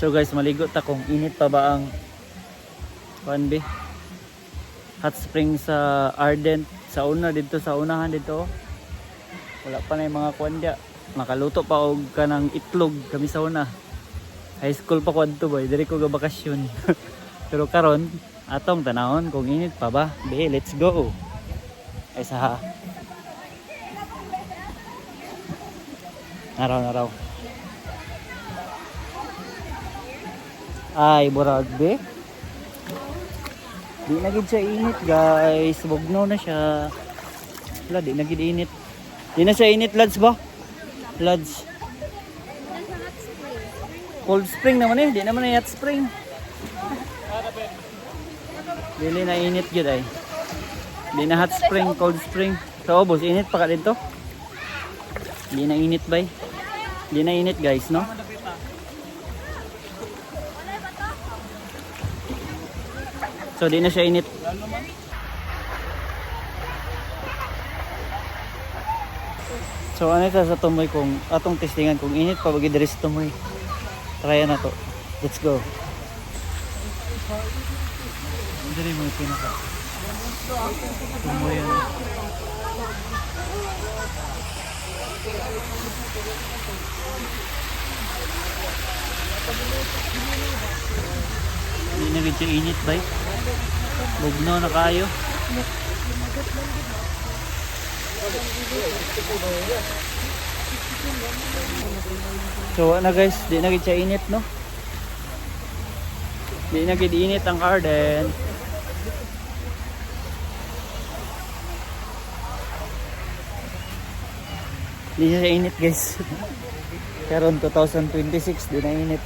So guys, maligo ta kung init pa ba ang kuan be? Hot spring sa Ardent sa una dito sa unahan dito. Wala pa na yung mga kuan dia. Makaluto pa og kanang itlog kami sa una. High school pa ko adto boy, diri ko ga bakasyon. Pero karon atong tanahon kung init pa ba. Be, let's go. Ay sa naraw. Ay, burag be. Di na gid siya init guys. Bugnaw na siya. Wala, di na gid init. Di na siya init lads ba? Lads. Cold spring naman eh. Di naman na hot spring. Dili na init gid ay. Di na hot spring, cold spring. So, boss, init pa ka dito. Di na init bay. Di na init guys, no? So di na siya init. So ano ito sa tumoy kung atong testingan kung init pa bagi diri sa tumoy. Try na to. Let's go. Diri mo pinaka. Tumoy yan. Hindi na medyo init ba? Bugnaw na kayo. So na guys, di na medyo init no? Di na medyo init ang Ardent. Di na siya init guys. Pero 2026 di na init.